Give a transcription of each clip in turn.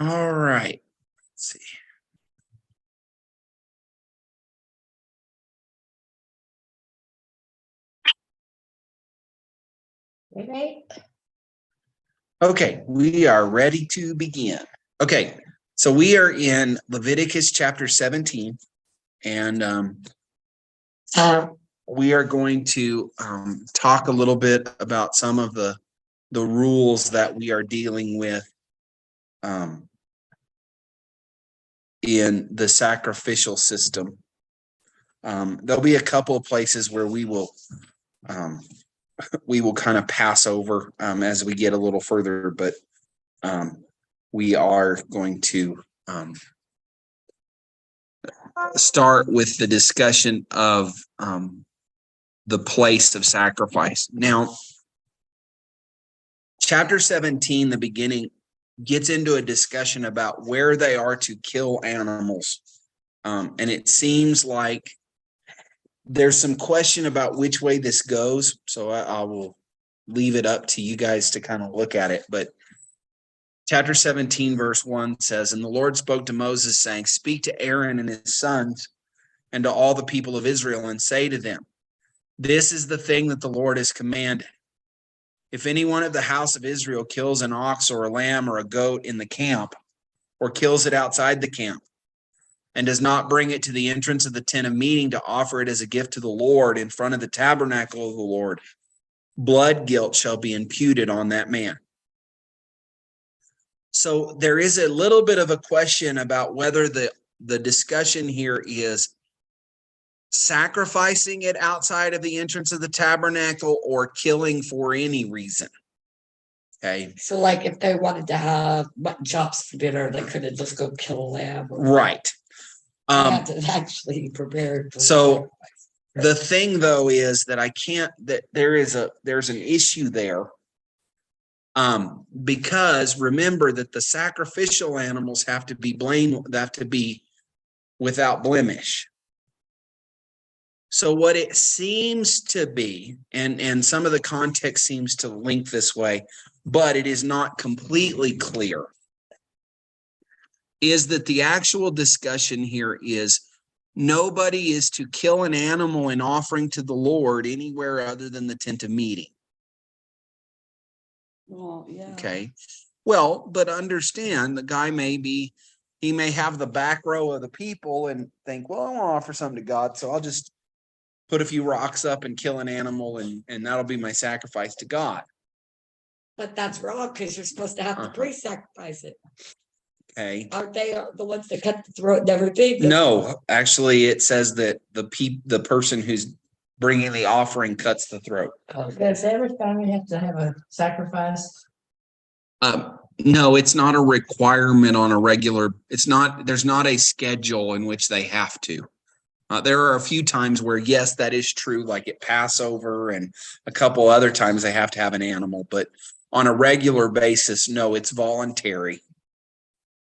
All right. Let's see. Okay, we are ready to begin. Okay, so we are in Leviticus chapter 17, and we are going to talk a little bit about some of the rules that we are dealing with in the sacrificial system. There'll be a couple of places where we will kind of pass over as we get a little further, but we are going to start with the discussion of the place of sacrifice. Now, chapter 17, the beginning, gets into a discussion about where they are to kill animals. And it seems like there's some question about which way this goes. So I will leave it up to you guys to kind of look at it. But chapter 17, verse 1 says, "And the Lord spoke to Moses, saying, Speak to Aaron and his sons and to all the people of Israel, and say to them, This is the thing that the Lord has commanded. If anyone of the house of Israel kills an ox or a lamb or a goat in the camp, or kills it outside the camp, and does not bring it to the entrance of the tent of meeting to offer it as a gift to the Lord in front of the tabernacle of the Lord, blood guilt shall be imputed on that man." So there is a little bit of a question about whether the discussion here is sacrificing it outside of the entrance of the tabernacle or killing for any reason. Okay. So like if they wanted to have mutton chops for dinner, they couldn't just go kill a lamb. Right. They had to actually prepare. So the thing though is that there's an issue there. Because remember that the sacrificial animals have to be without blemish. So what it seems to be, and some of the context seems to link this way, but it is not completely clear, is that the actual discussion here is nobody is to kill an animal in offering to the Lord anywhere other than the tent of meeting. Well, yeah. Okay. Well, but understand the guy he may have the back row of the people and think, well, I want to offer something to God, so I'll just put a few rocks up and kill an animal and that'll be my sacrifice to God. But that's wrong because you're supposed to have the priest sacrifice it. Okay. Aren't they the ones that cut the throat and everything? No, actually it says that the person who's bringing the offering cuts the throat. Does every family have to have a sacrifice? No, it's not a requirement on a regular. There's not a schedule in which they have to. There are a few times where, yes, that is true, like at Passover, and a couple other times they have to have an animal, but on a regular basis, no, it's voluntary.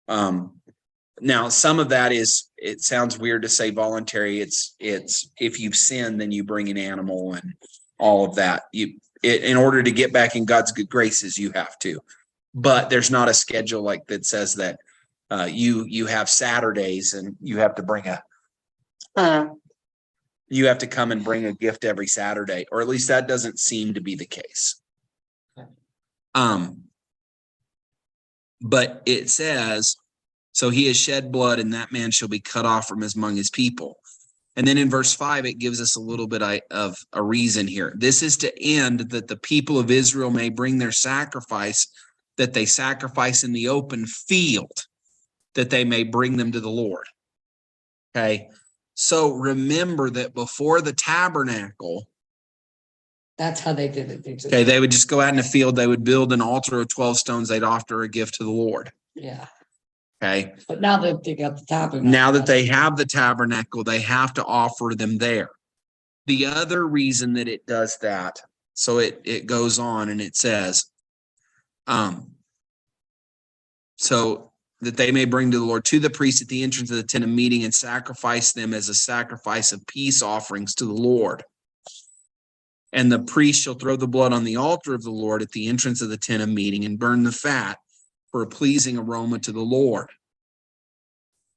Now, some of that it sounds weird to say voluntary. It's if you've sinned, then you bring an animal and all of that. In order to get back in God's good graces, you have to. But there's not a schedule like that says that you have Saturdays and you have to bring you have to come and bring a gift every Saturday, or at least that doesn't seem to be the case. But it says, so he has shed blood and that man shall be cut off from among his people. And then in verse 5, it gives us a little bit of a reason here. This is to end that the people of Israel may bring their sacrifice that they sacrifice in the open field, that they may bring them to the Lord. Okay. So remember that before the tabernacle, that's how they did it. Okay, they would just go out in the field, they would build an altar of 12 stones, they'd offer a gift to the Lord. Yeah. Okay. But now that they got the tabernacle. Now that they have the tabernacle, they have to offer them there. The other reason that it does that, so it goes on and it says, so that they may bring to the Lord to the priest at the entrance of the tent of meeting and sacrifice them as a sacrifice of peace offerings to the Lord. And the priest shall throw the blood on the altar of the Lord at the entrance of the tent of meeting and burn the fat for a pleasing aroma to the Lord.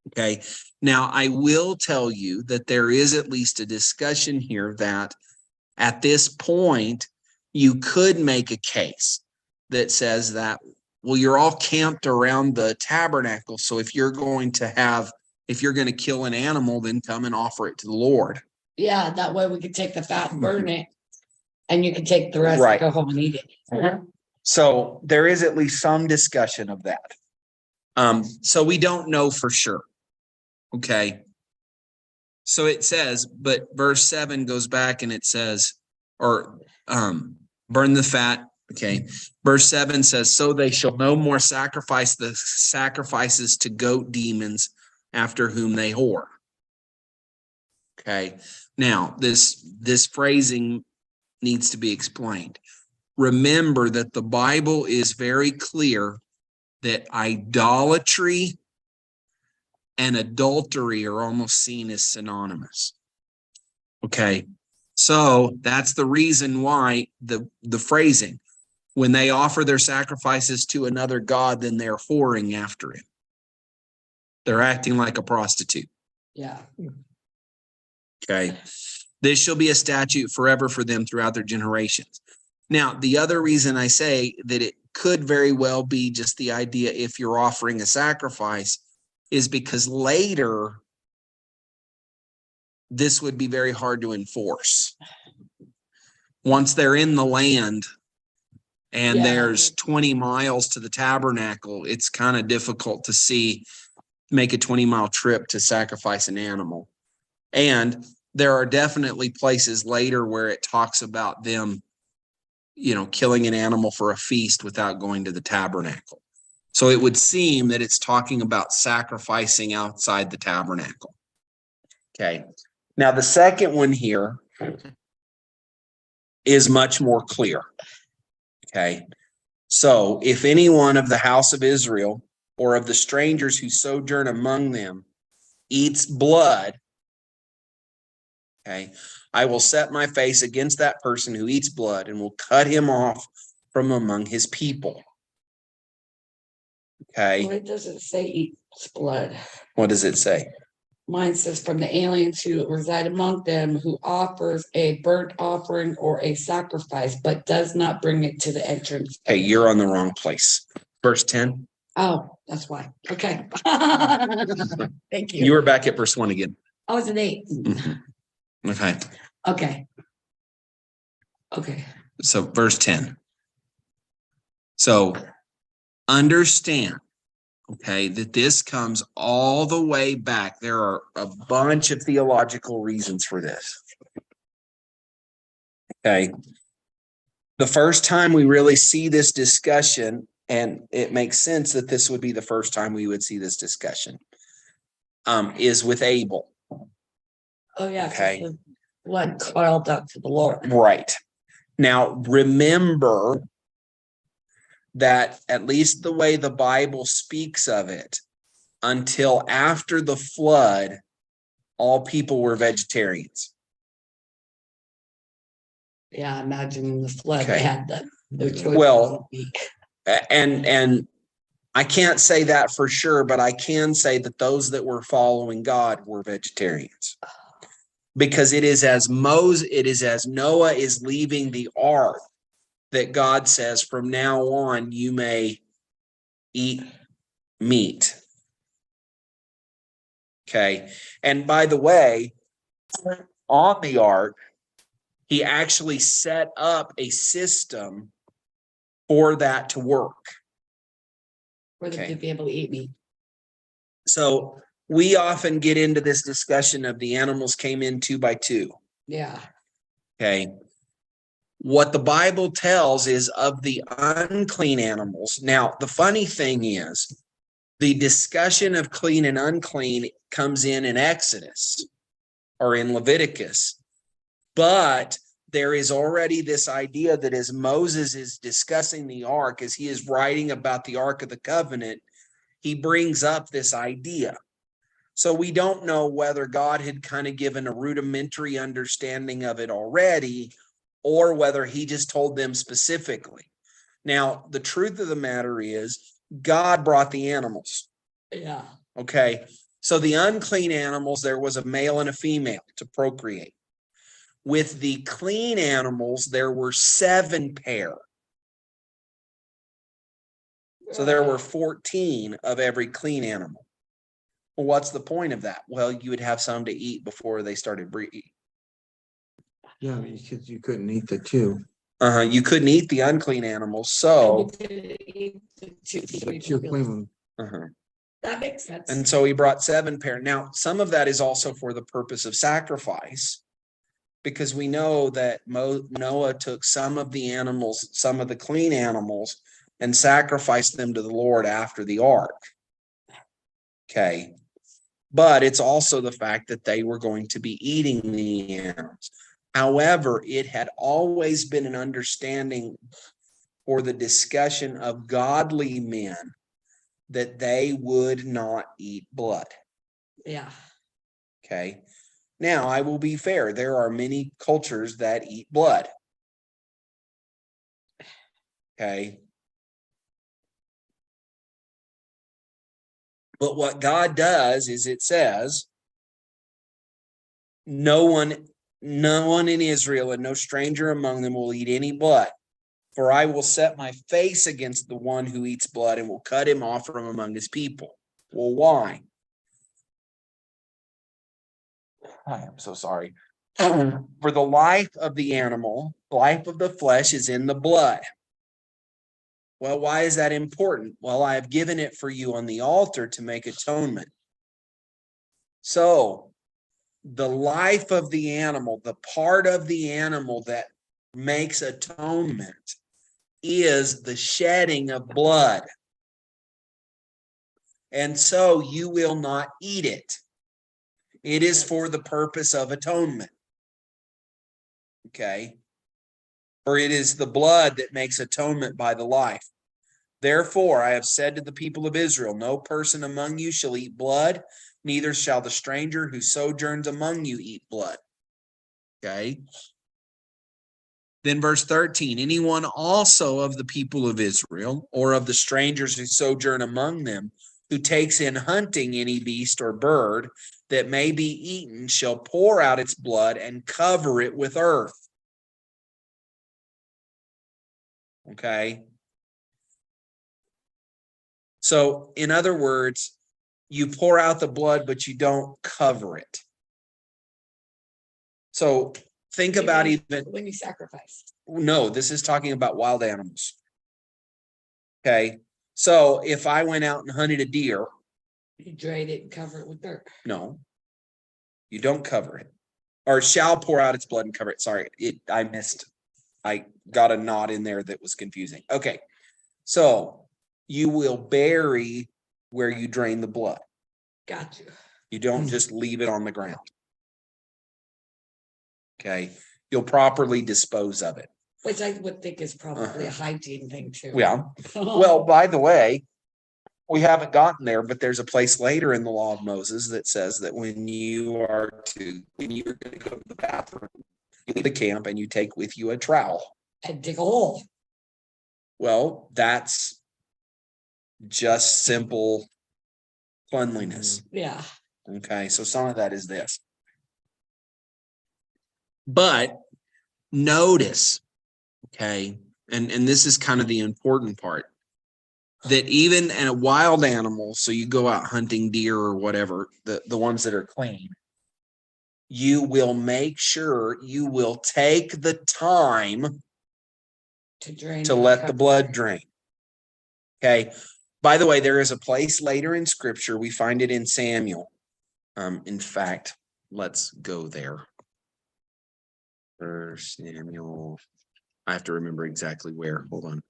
Okay, now I will tell you that there is at least a discussion here that at this point, you could make a case that says that, well, you're all camped around the tabernacle. So if you're going to kill an animal, then come and offer it to the Lord. Yeah, that way we could take the fat and burn it. And you can take the rest Right. and go home and eat it. So there is at least some discussion of that. So we don't know for sure. Okay. So it says, but verse 7 goes back and it says, burn the fat. Okay. Verse 7 says, so they shall no more sacrifice the sacrifices to goat demons after whom they whore. Okay. Now this phrasing needs to be explained. Remember that the Bible is very clear that idolatry and adultery are almost seen as synonymous. Okay. So that's the reason why the phrasing, when they offer their sacrifices to another god, then they're whoring after him. They're acting like a prostitute. Yeah. Okay. This shall be a statute forever for them throughout their generations. Now, the other reason I say that it could very well be just the idea if you're offering a sacrifice is because later this would be very hard to enforce. Once they're in the land and there's 20 miles to the tabernacle, it's kind of difficult to make a 20-mile trip to sacrifice an animal. And there are definitely places later where it talks about them, killing an animal for a feast without going to the tabernacle. So it would seem that it's talking about sacrificing outside the tabernacle. Okay. Now the second one here is much more clear. Okay. So if anyone of the house of Israel or of the strangers who sojourn among them eats blood, okay, I will set my face against that person who eats blood and will cut him off from among his people. Okay. Well, it doesn't say eats blood. What does it say? Mine says from the aliens who reside among them, who offers a burnt offering or a sacrifice, but does not bring it to the entrance. Hey, you're on the wrong place. Verse 10. Oh, that's why. Okay. Thank you. You were back at verse 1 again. I was an 8. Okay. Okay. Okay. So verse 10. So understand, okay, that this comes all the way back. There are a bunch of theological reasons for this. Okay. The first time we really see this discussion, and it makes sense that this would be the first time we would see this discussion, is with Abel. Oh, yeah. Okay. The blood coiled up to the Lord. Right. Now, remember that at least the way the Bible speaks of it, until after the flood, all people were vegetarians. Yeah, imagine the flood. Okay. They had no choice. Well, and I can't say that for sure, but I can say that those that were following God were vegetarians. Because it is as Noah is leaving the ark that God says, from now on, you may eat meat. Okay. And by the way, on the ark, he actually set up a system for that to work. For them Okay. to be able to eat meat. So we often get into this discussion of the animals came in 2 by 2. Yeah. Okay. What the Bible tells is of the unclean animals. Now, the funny thing is, the discussion of clean and unclean comes in Exodus or in Leviticus. But there is already this idea that as Moses is discussing the ark, as he is writing about the Ark of the Covenant, he brings up this idea. So we don't know whether God had kind of given a rudimentary understanding of it already, or whether he just told them specifically. Now, the truth of the matter is, God brought the animals. Yeah. Okay. So the unclean animals, there was a male and a female to procreate. With the clean animals, there were 7 pair. So there were 14 of every clean animal. Well, what's the point of that? Well, you would have some to eat before they started breeding. Yeah, because you couldn't eat the two. You couldn't eat the unclean animals, Oh. so But you're clean. That makes sense. and so he brought 7 pair. Now, some of that is also for the purpose of sacrifice, because we know that Noah took some of the animals, some of the clean animals, and sacrificed them to the Lord after the ark. Okay. But it's also the fact that they were going to be eating the animals. However, it had always been an understanding for the discussion of godly men that they would not eat blood. Yeah. Okay. Now, I will be fair. There are many cultures that eat blood. Okay. But what God does is it says, no one in Israel and no stranger among them will eat any blood. For I will set my face against the one who eats blood and will cut him off from among his people. Well, why? I am so sorry. For the life of the animal, life of the flesh is in the blood. Well, why is that important? Well, I have given it for you on the altar to make atonement. So, the life of the animal, the part of the animal that makes atonement, is the shedding of blood. And so you will not eat it. It is for the purpose of atonement. Okay. For it is the blood that makes atonement by the life. Therefore, I have said to the people of Israel, no person among you shall eat blood, neither shall the stranger who sojourns among you eat blood. Okay. Then verse 13, anyone also of the people of Israel or of the strangers who sojourn among them, who takes in hunting any beast or bird that may be eaten, shall pour out its blood and cover it with earth. Okay. So, in other words, you pour out the blood, but you don't cover it. So, think about even when you sacrifice. No, this is talking about wild animals. Okay. So, if I went out and hunted a deer, You drain it and cover it with dirt. no, you don't cover it, or shall pour out its blood and cover it. Sorry, I got a knot in there that was confusing. Okay, so you will bury where you drain the blood. Got you. You don't just leave it on the ground. Okay, you'll properly dispose of it. Which I would think is probably a hygiene thing too. Yeah. Well, by the way, we haven't gotten there, but there's a place later in the law of Moses that says that when you're going to go to the bathroom, you leave the camp and you take with you a trowel. And dig a hole. Well, that's just simple cleanliness. Yeah. Okay, so some of that is this. But notice, okay, and this is kind of the important part, that even in a wild animal, so you go out hunting deer or whatever, the ones that are clean, you will make sure you will take the time To drain. to and let the cover blood it. drain. Okay. By the way, there is a place later in scripture, we find it in Samuel. In fact, let's go there. First Samuel. I have to remember exactly where. Hold on.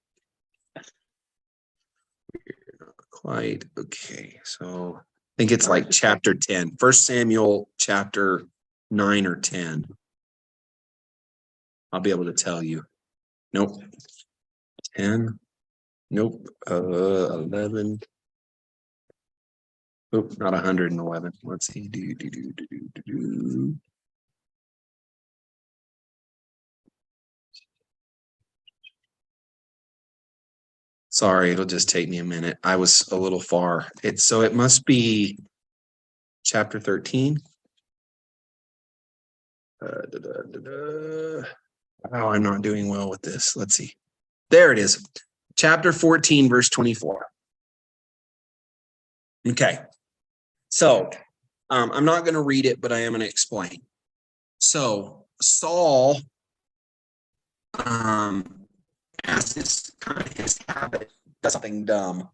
Not quite. Okay. So I think it's like chapter 10. First Samuel chapter 9 or 10. I'll be able to tell you. Nope. 10. Nope. 11. Nope, not 111. Let's see. Sorry, it'll just take me a minute. I was a little far. It must be chapter 13. Oh, I'm not doing well with this. Let's see. There it is. Chapter 14, verse 24. Okay. So I'm not going to read it, but I am going to explain. So Saul, as is kind of his habit, does something dumb.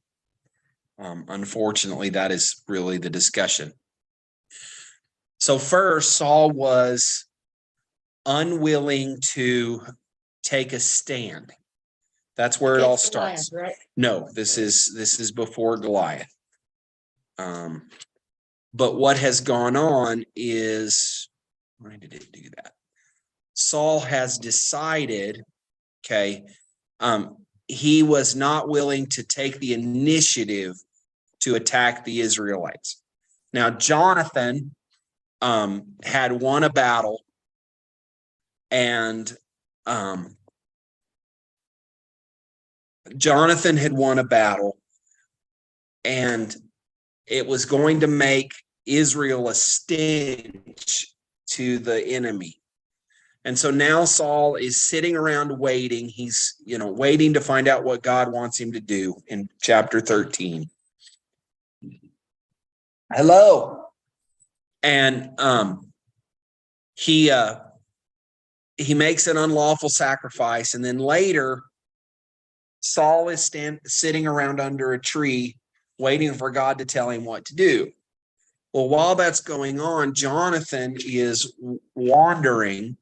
Unfortunately, that is really the discussion. So first, Saul was unwilling to take a stand. That's where it all Against Goliath, starts. right? No, this is before Goliath. But what has gone on is, why did it do that? Saul has decided, okay, he was not willing to take the initiative to attack the Israelites. Now, Jonathan had won a battle, and Jonathan had won a battle, and it was going to make Israel a stench to the enemy. And so now Saul is sitting around waiting. He's, waiting to find out what God wants him to do in chapter 13. Hello. And he makes an unlawful sacrifice, and then later Saul is sitting around under a tree waiting for God to tell him what to do. Well, while that's going on, Jonathan is wandering,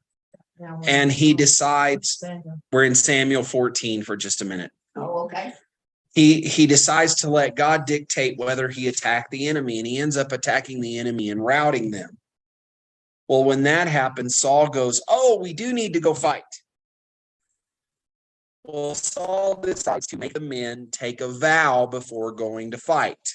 and he decides, we're in Samuel 14 for just a minute. Oh, okay. He decides to let God dictate whether he attack the enemy, and he ends up attacking the enemy and routing them. Well, when that happens, Saul goes, "Oh, we do need to go fight." Well, Saul decides to make the men take a vow before going to fight.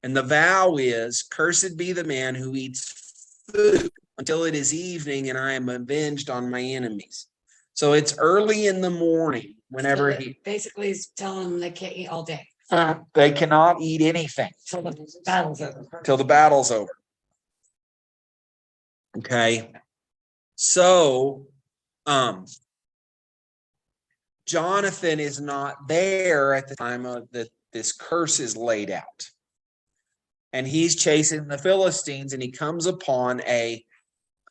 And the vow is, "Cursed be the man who eats food until it is evening, and I am avenged on my enemies." So it's early in the morning whenever Basically, he's telling them they can't eat all day. they cannot eat anything So the battle's over. till the battle's over. Okay. So, Jonathan is not there at the time that this curse is laid out. And he's chasing the Philistines, and he comes upon a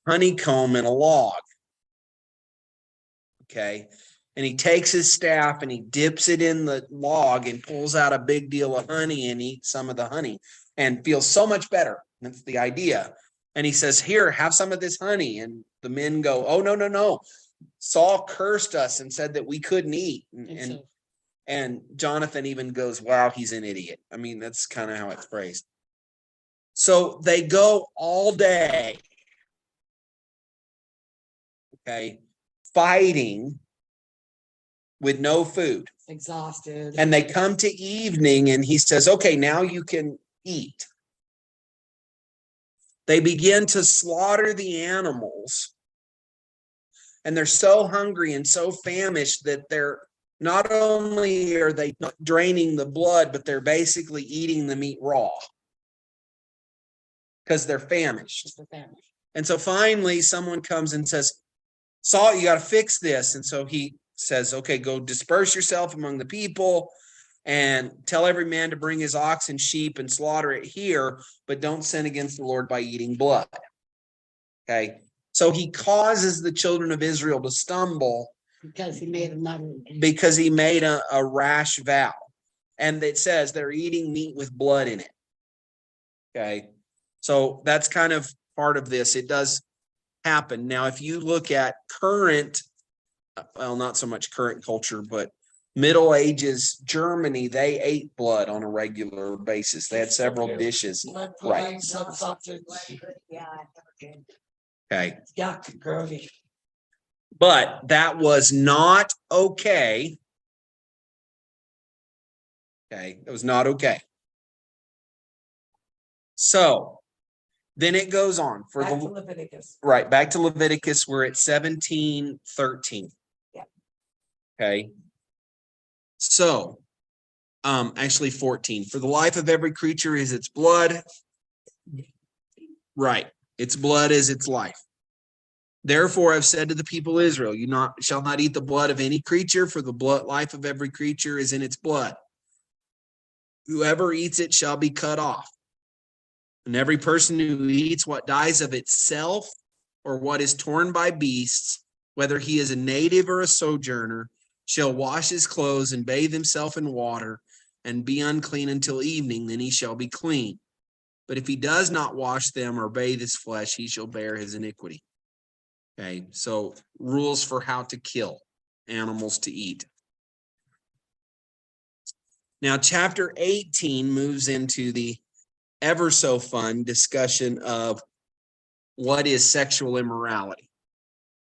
honeycomb in a log. Okay. And he takes his staff and he dips it in the log and pulls out a big deal of honey and eats some of the honey and feels so much better. That's the idea. And he says, "Here, have some of this honey." And the men go, "Oh, no, no, no. Saul cursed us and said that we couldn't eat." And Jonathan even goes, "Wow, he's an idiot." I mean, that's kind of how it's phrased. So they go all day, okay, fighting with no food. Exhausted. And they come to evening, and he says, "Okay, now you can eat." They begin to slaughter the animals, and they're so hungry and so famished that they're not only are they not draining the blood, but they're basically eating the meat raw because they're famished. And so finally someone comes and says, "Saul, you got to fix this." And so he says, "Okay, go disperse yourself among the people and tell every man to bring his ox and sheep and slaughter it here, but don't sin against the Lord by eating blood." Okay. So he causes the children of Israel to stumble Because he made a rash vow. And it says they're eating meat with blood in it. Okay. So that's kind of part of this. It does happen. Now, if you look at current, well, not so much current culture, but Middle Ages Germany, they ate blood on a regular basis. They had several dishes. Right. Okay. Yeah, grody. But that was not okay. Okay. It was not okay. So then it goes on for Back to Leviticus. right back to Leviticus. We're at 17:13. Yeah. Okay. So Actually 14. For the life of every creature is its blood. Right. Its blood is its life. Therefore, I've said to the people of Israel, shall not eat the blood of any creature, for the life of every creature is in its blood. Whoever eats it shall be cut off. And every person who eats what dies of itself, or what is torn by beasts, whether he is a native or a sojourner, shall wash his clothes and bathe himself in water, and be unclean until evening, then he shall be clean. But if he does not wash them or bathe his flesh, he shall bear his iniquity. Okay, so rules for how to kill animals to eat. Now, chapter 18 moves into the ever so fun discussion of what is sexual immorality.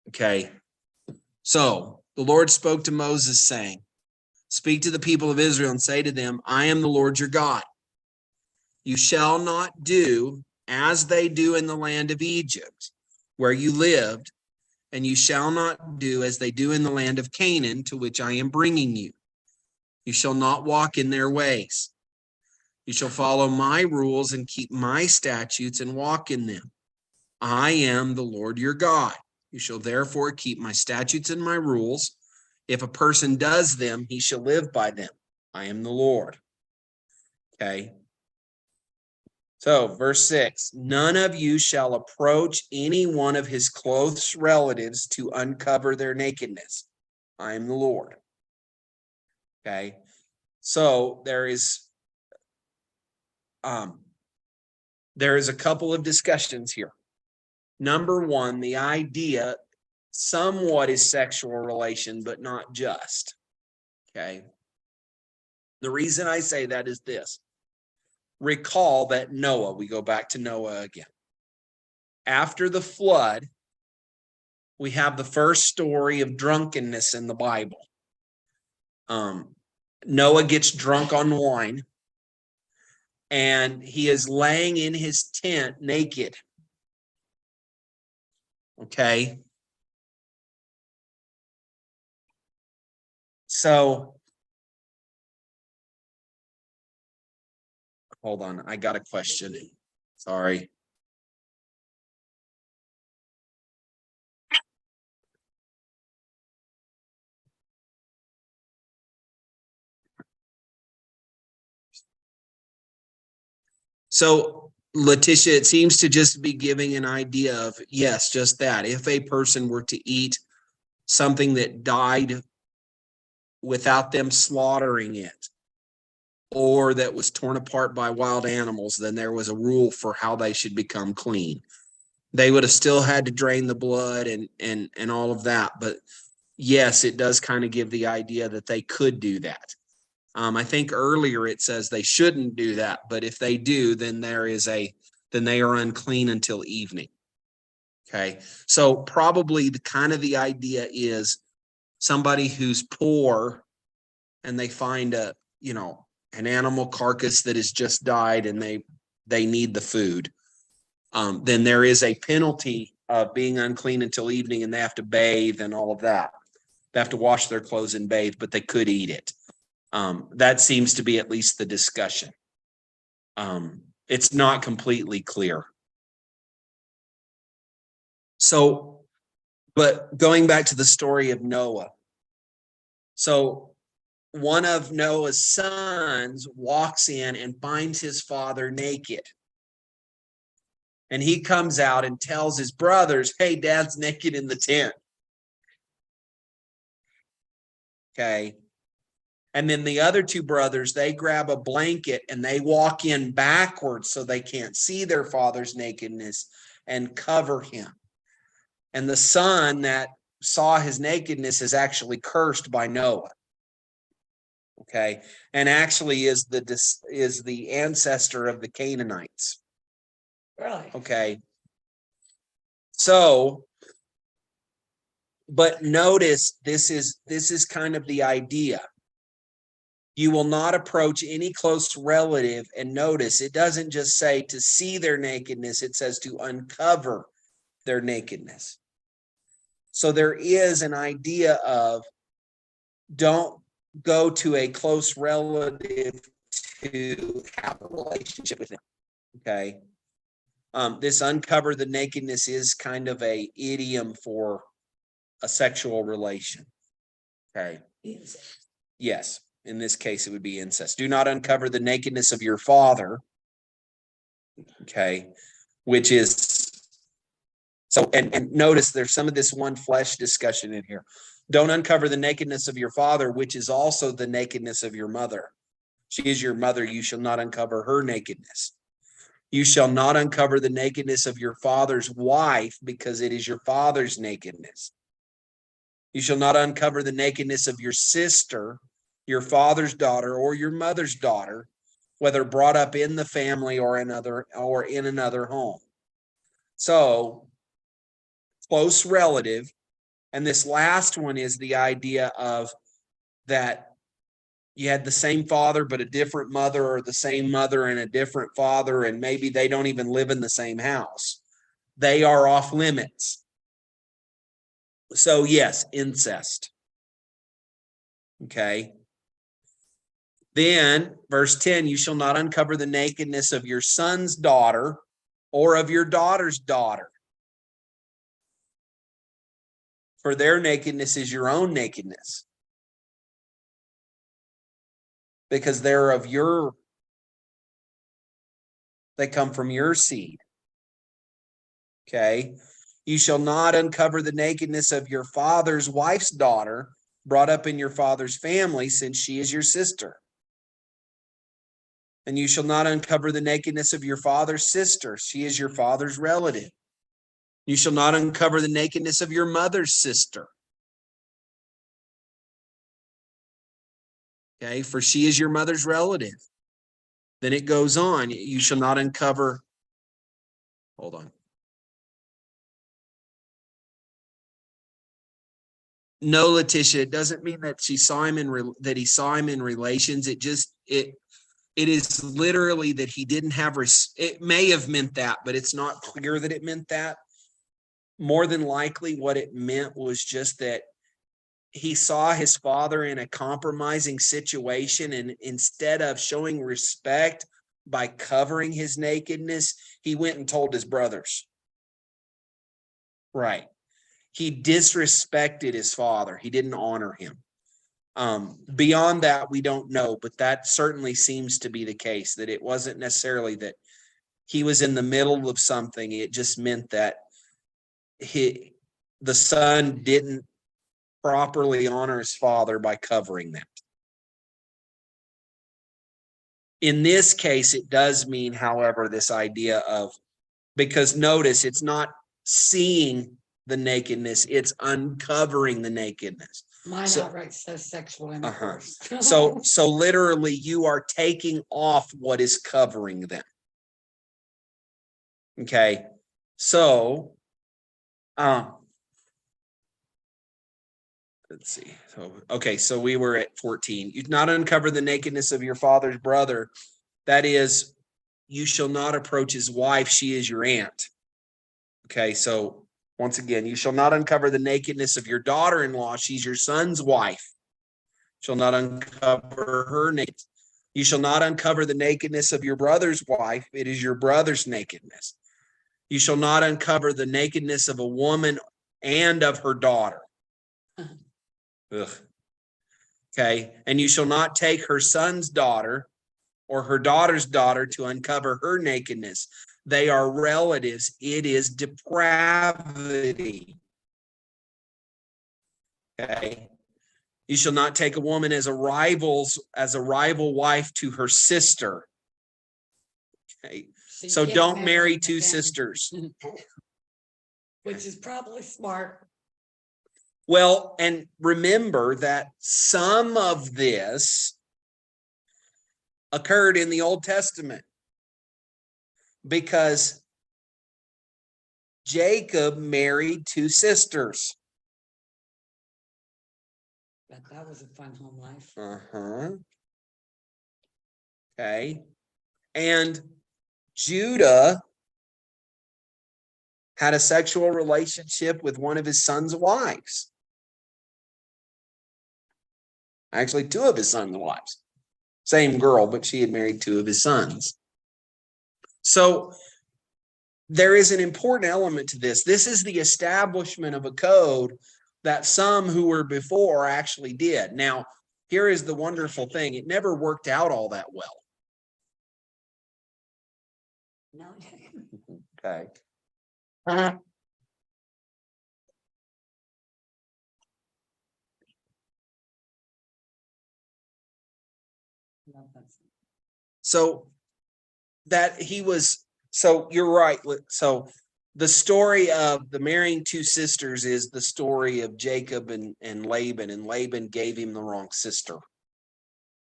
Okay, so the Lord spoke to Moses, saying, speak to the people of Israel and say to them, I am the Lord your God. You shall not do as they do in the land of Egypt, where you lived, and you shall not do as they do in the land of Canaan, to which I am bringing you. You shall not walk in their ways. You shall follow my rules and keep my statutes and walk in them. I am the Lord your God. You shall therefore keep my statutes and my rules. If a person does them, he shall live by them. I am the Lord. Okay. So, verse 6, none of you shall approach any one of his close relatives to uncover their nakedness. I am the Lord. Okay. So there is a couple of discussions here. Number one, the idea somewhat is sexual relation, but not just. Okay. The reason I say that is this. Recall that Noah, we go back to Noah again. After the flood, we have the first story of drunkenness in the Bible. Noah gets drunk on wine, and he is laying in his tent naked. Okay. So, hold on. I got a question. Sorry. So, Letitia, it seems to just be giving an idea of, yes, just that. If a person were to eat something that died without them slaughtering it, or that was torn apart by wild animals, then there was a rule for how they should become clean. They would have still had to drain the blood and all of that. But yes, it does kind of give the idea that they could do that. I think earlier it says they shouldn't do that, but if they do, then then they are unclean until evening. Okay. So probably the idea is somebody who's poor and they find an animal carcass that has just died and they need the food. Then there is a penalty of being unclean until evening, and they have to bathe and all of that. They have to wash their clothes and bathe, but they could eat it. That seems to be at least the discussion. It's not completely clear. So, but going back to the story of Noah. So one of Noah's sons walks in and finds his father naked. And he comes out and tells his brothers, hey, dad's naked in the tent. Okay. And then the other two brothers, they grab a blanket and they walk in backwards so they can't see their father's nakedness and cover him. And the son that saw his nakedness is actually cursed by Noah. Okay. And actually is the ancestor of the Canaanites. Really? Okay. So, but notice this is kind of the idea. You will not approach any close relative, and notice it doesn't just say to see their nakedness, it says to uncover their nakedness. So there is an idea of don't go to a close relative to have a relationship with them. Okay. This uncover the nakedness is kind of a idiom for a sexual relation. Okay. Yes. In this case, it would be incest. Do not uncover the nakedness of your father. Okay. Which is so, and notice there's some of this one flesh discussion in here. Don't uncover the nakedness of your father, which is also the nakedness of your mother. She is your mother. You shall not uncover her nakedness. You shall not uncover the nakedness of your father's wife, because it is your father's nakedness. You shall not uncover the nakedness of your sister, your father's daughter, or your mother's daughter, whether brought up in the family or in another home. So, close relative. And this last one is the idea of that you had the same father, but a different mother, or the same mother and a different father, and maybe they don't even live in the same house. They are off limits. So yes, incest. Okay. Then verse 10, you shall not uncover the nakedness of your son's daughter or of your daughter's daughter. For their nakedness is your own nakedness. Because they're of they come from your seed. Okay. You shall not uncover the nakedness of your father's wife's daughter, brought up in your father's family, since she is your sister. And you shall not uncover the nakedness of your father's sister. She is your father's relative. You shall not uncover the nakedness of your mother's sister. Okay, for she is your mother's relative. Then it goes on. You shall not uncover. Hold on. No, Letitia, it doesn't mean that he saw him in relations. It is literally that he didn't have, it may have meant that, but it's not clear that it meant that. More than likely what it meant was just that he saw his father in a compromising situation, and instead of showing respect by covering his nakedness, he went and told his brothers. Right. He disrespected his father. He didn't honor him. Beyond that, we don't know, but that certainly seems to be the case, that it wasn't necessarily that he was in the middle of something. It just meant that the son didn't properly honor his father by covering that. In this case, it does mean, however, this idea of, because notice, it's not seeing the nakedness, it's uncovering the nakedness. Mine So- outright says sexual intercourse. So literally you are taking off what is covering them. Okay. So, let's see. So, okay. So we were at 14. You not uncover the nakedness of your father's brother. That is, you shall not approach his wife. She is your aunt. Okay. So once again, you shall not uncover the nakedness of your daughter-in-law. She's your son's wife. Shall not uncover her nakedness. You shall not uncover the nakedness of your brother's wife. It is your brother's nakedness. You shall not uncover the nakedness of a woman and of her daughter. Ugh. Okay. And you shall not take her son's daughter or her daughter's daughter to uncover her nakedness. They are relatives. It is depravity. Okay. You shall not take a woman as a rival wife to her sister. Okay. So you can't don't marry in the two family. sisters. Which is probably smart. Well, and remember that some of this occurred in the Old Testament, because Jacob married two sisters. But that was a fun home life. Uh-huh. Okay. And Judah had a sexual relationship with one of his son's wives. Actually, two of his sons' wives. Same girl, but she had married two of his sons. So there is an important element to this. This is the establishment of a code that some who were before actually did. Now, here is the wonderful thing. It never worked out all that well. No. Okay. So that he was, so you're right. So the story of the marrying two sisters is the story of Jacob and Laban gave him the wrong sister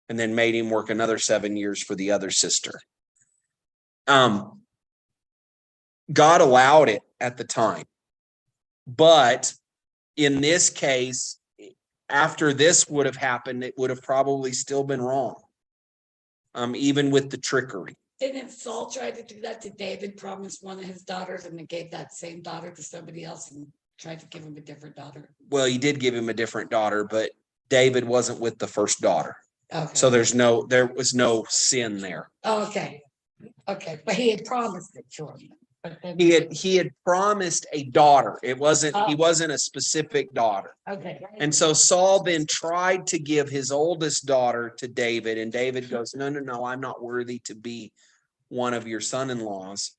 and then made him work another 7 years for the other sister. God allowed it at the time, but in this case, after this would have happened, it would have probably still been wrong. Even with the trickery. Didn't Saul try to do that to David, promised one of his daughters and then gave that same daughter to somebody else and tried to give him a different daughter? Well, he did give him a different daughter, but David wasn't with the first daughter. Okay. So there was no sin there. Oh, okay. Okay, but he had promised it to him. But then He had promised a daughter. He wasn't a specific daughter. Okay. And so Saul then tried to give his oldest daughter to David, and David goes, no, I'm not worthy to be one of your son-in-laws.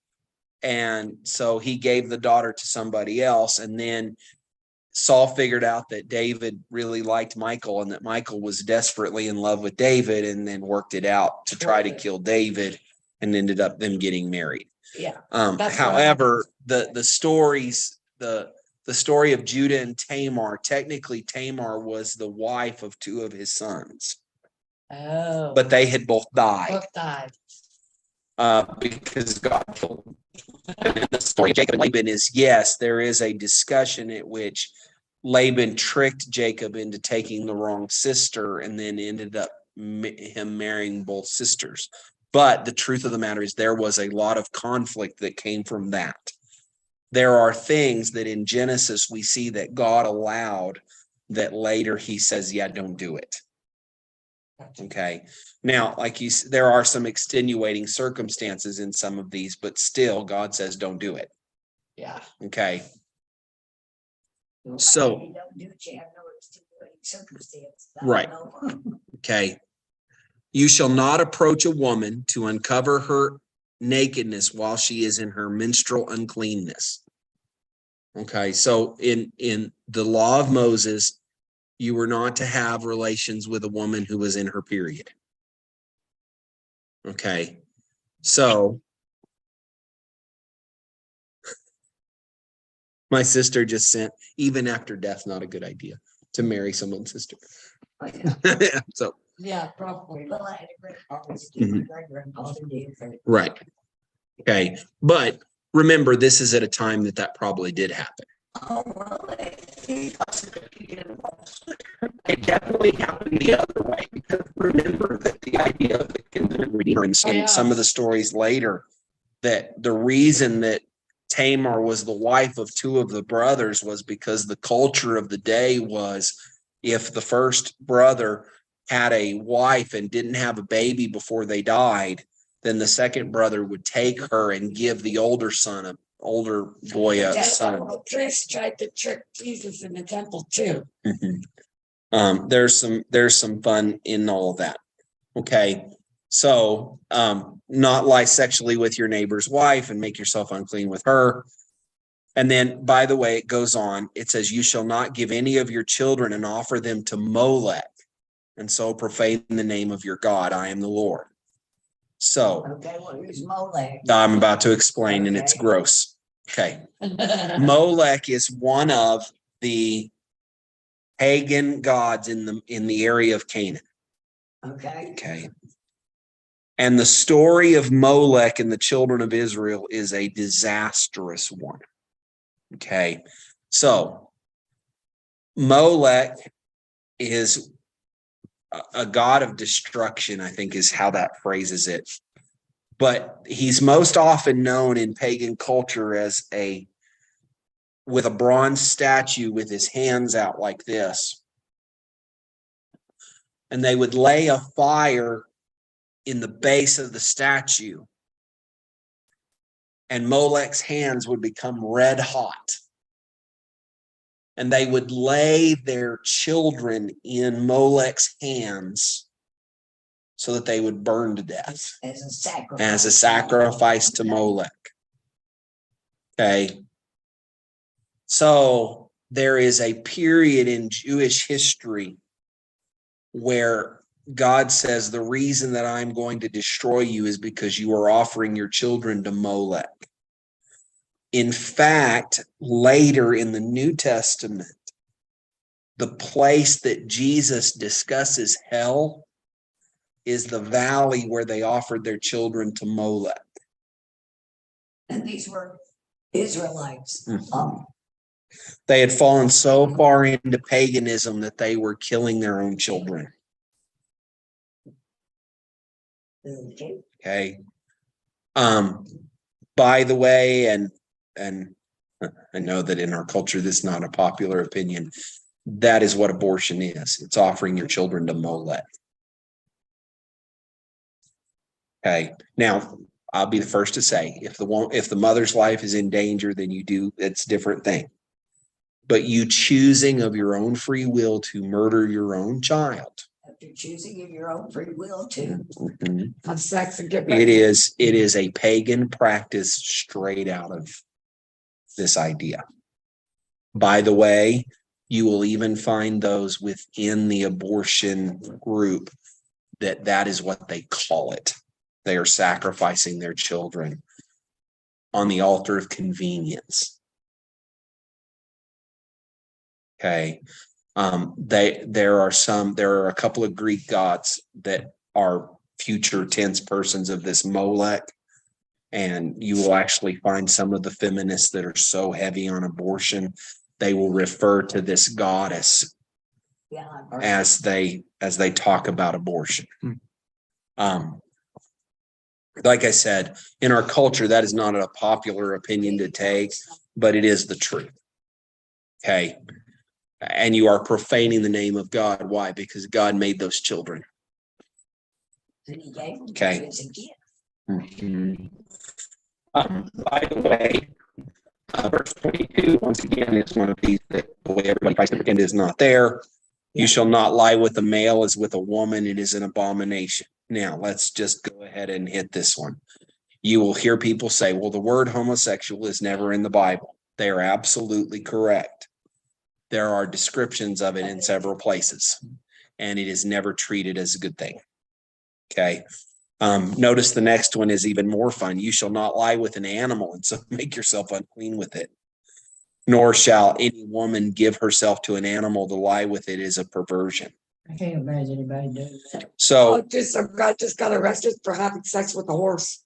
And so he gave the daughter to somebody else. And then Saul figured out that David really liked Michal and that Michal was desperately in love with David, and then worked it out to try to kill David, and ended up them getting married. Yeah. However, the story of Judah and Tamar, technically Tamar was the wife of two of his sons, Oh. but they had both died. Both died. Because God killed them. And the story of Jacob and Laban is, yes, there is a discussion at which Laban tricked Jacob into taking the wrong sister and then ended up him marrying both sisters. But the truth of the matter is there was a lot of conflict that came from that. There are things that in Genesis we see that God allowed that later he says, yeah, don't do it. Okay. Now, like there are some extenuating circumstances in some of these, but still God says, don't do it. Yeah. Okay. So, You don't do it, you have no extenuating circumstance. Right. Okay. You shall not approach a woman to uncover her nakedness while she is in her menstrual uncleanness. Okay. So in the law of Moses, you were not to have relations with a woman who was in her period. Okay. So my sister just sent, even after death, not a good idea to marry someone's sister. So, Yeah, probably. Well, I had a great Mhm. policy. right. Okay. But remember, this is at a time that probably did happen. Oh, well, It definitely happened the other way, because remember that the idea of some of the stories later, that the reason that Tamar was the wife of two of the brothers was because the culture of the day was, if the first brother had a wife and didn't have a baby before they died, then the second brother would take her and give the older boy a son. Chris tried to trick Jesus in the temple too. Mhm. There's some fun in all of that. Okay. So, not lie sexually with your neighbor's wife and make yourself unclean with her. And then, by the way, it goes on. It says, you shall not give any of your children and offer them to Molech, and so profane the name of your God. I am the Lord. So okay, well, here's Molech. I'm about to explain, and it's Okay. gross. Okay. Molech is one of the pagan gods in the area of Canaan. Okay. Okay. And the story of Molech and the children of Israel is a disastrous one. Okay. So Molech is a god of destruction, I think is how that phrases it. But he's most often known in pagan culture as with a bronze statue with his hands out like this. and they would lay a fire in the base of the statue, and Molech's hands would become red hot. And they would lay their children in Molech's hands so that they would burn to death As a sacrifice. as a sacrifice to Molech. Okay. So there is a period in Jewish history where God says the reason that I'm going to destroy you is because you are offering your children to Molech. In fact, later in the New Testament, the place that Jesus discusses hell is the valley where they offered their children to Molech. And these were Israelites. They had fallen so far into paganism that they were killing their own children. Okay. Okay. By the way, and I know that in our culture, this is not a popular opinion. That is what abortion is. It's offering your children to Molech. Okay. Now, I'll be the first to say, if the mother's life is in danger, then it's a different thing. But you choosing of your own free will to murder your own child. After choosing of your own free will to. Have sex and get It pregnant. is a pagan practice straight out of this idea. By the way, you will even find those within the abortion group that is what they call it. They are sacrificing their children on the altar of convenience. Okay. There are a couple of Greek gods that are future tense persons of this Molech. And you will actually find some of the feminists that are so heavy on abortion, they will refer to this goddess as they talk about abortion. Like I said, in our culture, that is not a popular opinion to take, but it is the truth. Okay. And you are profaning the name of God. Why? Because God made those children. Okay. By the way, verse 22, once again, is one of these that the way everybody tries to pretend is not there. You shall not lie with a male as with a woman. It is an abomination. Now, let's just go ahead and hit this one. You will hear people say, well, the word homosexual is never in the Bible. They are absolutely correct. There are descriptions of it in several places, and it is never treated as a good thing. Okay. Notice the next one is even more fun. You shall not lie with an animal, and so make yourself unclean with it. Nor shall any woman give herself to an animal. To lie with it is a perversion. I can't imagine anybody doing that. So, Some guy just got arrested for having sex with a horse.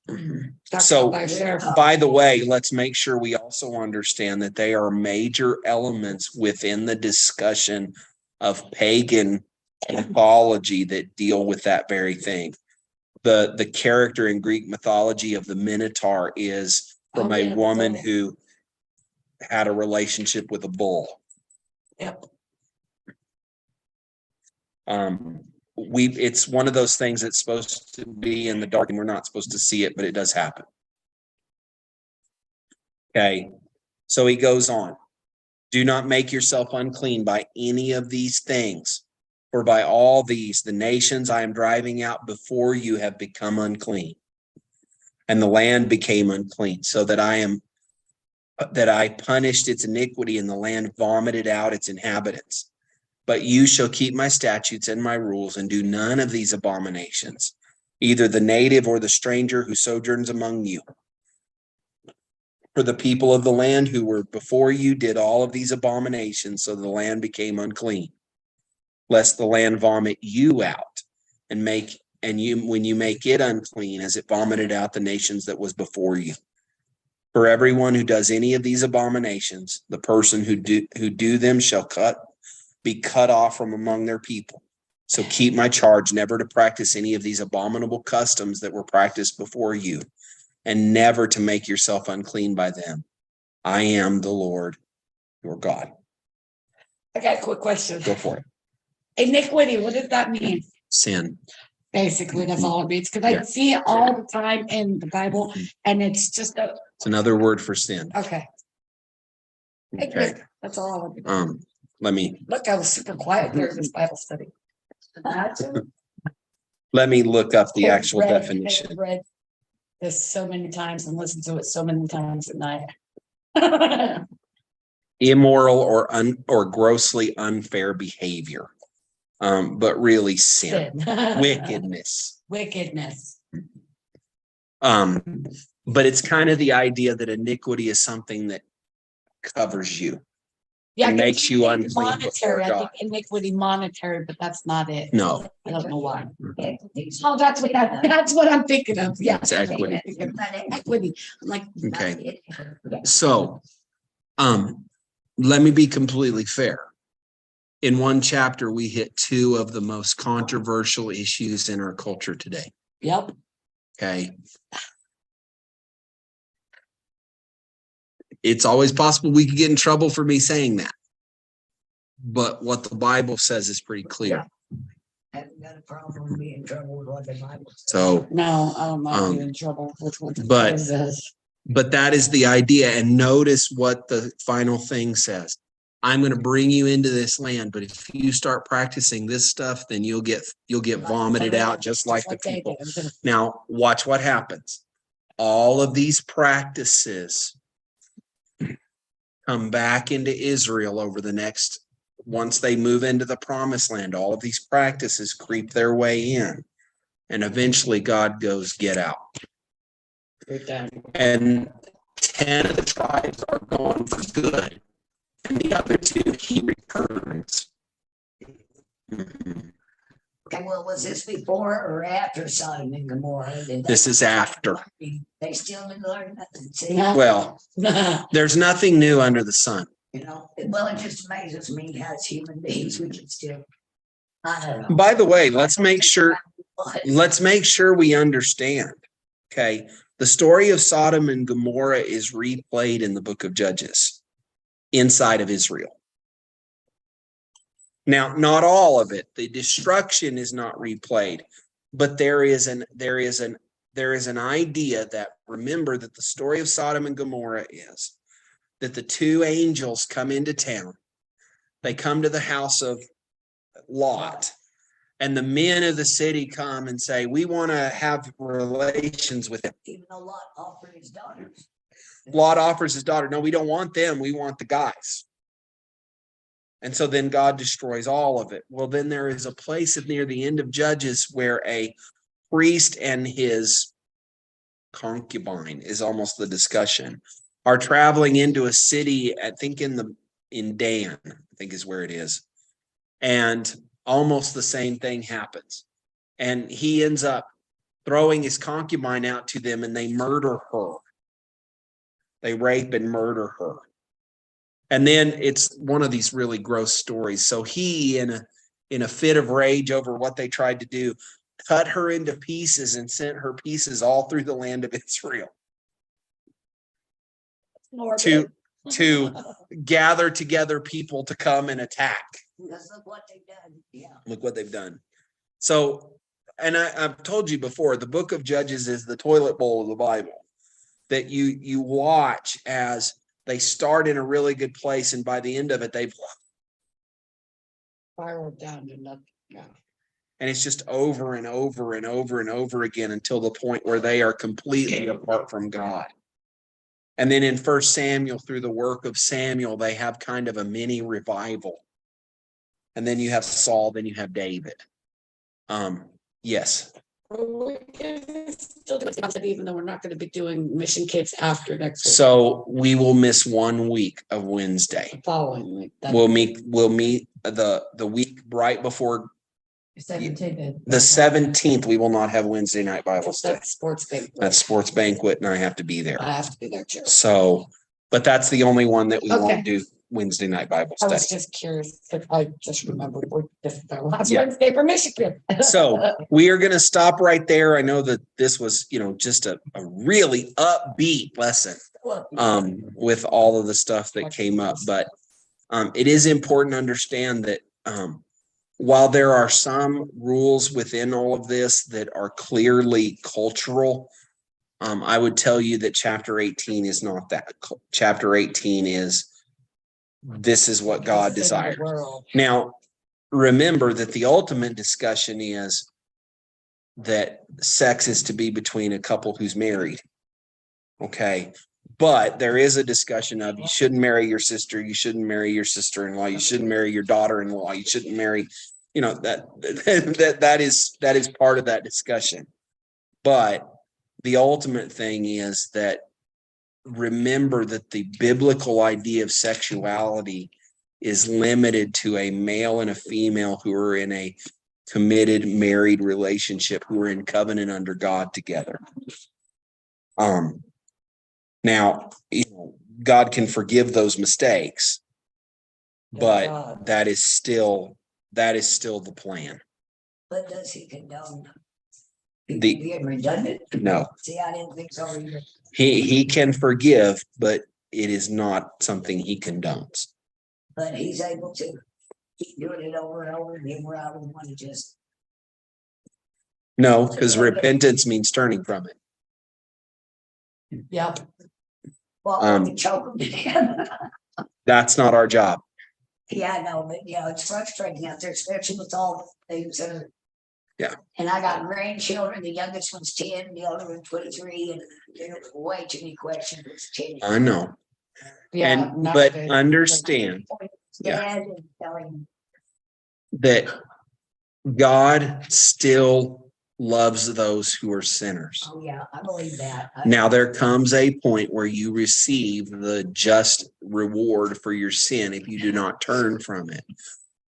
So, By a sheriff. by the way, let's make sure we also understand that they are major elements within the discussion of pagan mythology that deal with that very thing. The character in Greek mythology of the Minotaur is from Oh, a yeah, woman so- who had a relationship with a bull. Yep. It's one of those things that's supposed to be in the dark and we're not supposed to see it, but it does happen. Okay. So he goes on. Do not make yourself unclean by any of these things, for by all these, the nations I am driving out before you have become unclean. And the land became unclean, so that I punished its iniquity, and the land vomited out its inhabitants. But you shall keep my statutes and my rules, and do none of these abominations, either the native or the stranger who sojourns among you. For the people of the land who were before you did all of these abominations, so the land became unclean. Lest the land vomit you out, when you make it unclean, as it vomited out the nations that was before you. For everyone who does any of these abominations, the person who do them shall be cut off from among their people. So keep my charge never to practice any of these abominable customs that were practiced before you, and never to make yourself unclean by them. I am the Lord, your God. I got a quick question. Go for it. Iniquity, what does that mean? Sin. Basically, that's all it means, because I Yeah. see it all the time in the Bible, and it's just a, It's another word for sin. okay. Okay. That's all I want to do. Let me Look, I was super quiet during this Bible study. Imagine. look up the I've actual read- definition. I've read this so many times and listened to it so many times at night. Immoral or grossly unfair behavior. But really sin. Sin. Wickedness. Wickedness. But it's kind of the idea that iniquity is something that covers you. Yeah, It I makes think you unclean before monetary, I God. think iniquity monetary, but that's not it. No, I don't know why. Oh, that's what I'm thinking of. Yeah. it's equity. Equity. I'm like. Okay. So, let me be completely fair. In one chapter, we hit two of the most controversial issues in our culture today. Yep. Okay. It's always possible we could get in trouble for me saying that. But what the Bible says is pretty clear. Haven't got a problem being in trouble with what the Bible says. So, No, I don't mind being in trouble with what the but- Bible says. but that is the idea. And notice what the final thing says. I'm going to bring you into this land, but if you start practicing this stuff, then you'll get vomited out just like the people. David. Now, watch what happens. All of these practices come back into Israel over the next, once they move into the promised land, all of these practices creep their way in. And eventually God goes, get out. You're done. And 10 of the tribes are gone for good. And the other 2, he returns. Mhm. Okay, well, was this before or after Sodom and Gomorrah? This is after. They still didn't learn nothing, see, Yeah. Well, there's nothing new under the sun. you know, well, it just amazes me as human beings, we can still. I don't know. By the way, let's make sure we understand. Okay. The story of Sodom and Gomorrah is replayed in the book of Judges inside of Israel. Now, not all of it. The destruction is not replayed, but there is an idea that, remember that the story of Sodom and Gomorrah is that the 2 angels come into town. They come to the house of Lot, and the men of the city come and say, we want to have relations with him. Even though Lot offered his daughters. Lot offers his daughter. No, we don't want them. We want the guys. And so then God destroys all of it. Well, then there is a place near the end of Judges where a priest and his concubine is almost the discussion, are traveling into a city, I think in Dan, I think is where it is. And almost the same thing happens. And he ends up throwing his concubine out to them, and they murder her. They rape and murder her. And then it's one of these really gross stories. So he, in a fit of rage over what they tried to do, cut her into pieces and sent her pieces all through the land of Israel to gather together people to come and attack. Because look what they've done, yeah. Look what they've done. So, and I've told you before, the book of Judges is the toilet bowl of the Bible that you watch as they start in a really good place, and by the end of it, they've Spiraled down to nothing. Yeah. and it's just over and over and over and over again until the point where they are completely apart from God. And then in 1 Samuel, through the work of Samuel, they have kind of a mini revival. And then you have Saul, then you have David. Yes. We can still do it, even though we're not going to be doing mission kids after next week. So we will miss 1 week of Wednesday. Following week. We'll meet the week right before 17th. the 17th. We will not have Wednesday night Bible study. That's sports banquet. That's sports banquet, and I have to be there. I have to be there too. So, but that's the only one that we Okay. won't do Wednesday night Bible I was study. just curious, but I just remembered this is our last Yeah. Wednesday for Michigan. So we are going to stop right there. I know that this was, just a really upbeat lesson with all of the stuff that came up, but it is important to understand that while there are some rules within all of this that are clearly cultural, I would tell you that chapter 18 is not that. Chapter 18 is, this is what God It's in the desired. world. Now, remember that the ultimate discussion is that sex is to be between a couple who's married. Okay. But there is a discussion of you shouldn't marry your sister, you shouldn't marry your sister-in-law, you shouldn't marry your daughter-in-law, you shouldn't marry, that is part of that discussion. But the ultimate thing is that remember that the biblical idea of sexuality is limited to a male and a female who are in a committed married relationship, who are in covenant under God together. Now, God can forgive those mistakes, but God. that is still the plan. But does he condone The- people being redundant? No, See, I didn't think so either. he can forgive, but it is not something he condones. But he's able to keep doing it over and over again where I would want to just, No, because repentance means turning from it. Yep. well, Um, choke them to death. That's not our job. Yeah, I know, but it's frustrating out there, especially with all the things that are. Yeah. And I got grandchildren, the youngest one's 10, the older one's 23, and there's way too many questions. It's 10. I know. Yeah. And, but nowadays. understand yeah. Dad and telling, that God still loves those who are sinners. oh yeah, I believe that. Now there comes a point where you receive the just reward for your sin if you do not turn from it.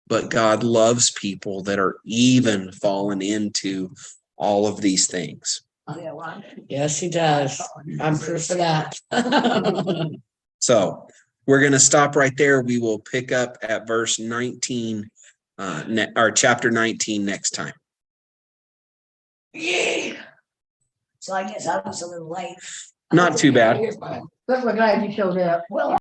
But God loves people that are even fallen into all of these things. Oh, yeah, well, Yes, he does. I'm proof of that. So we're going to stop right there. We will pick up at verse 19, or chapter 19 next time. So I guess I was a little late. Not too bad. You're fine. But we're glad you showed up. Well,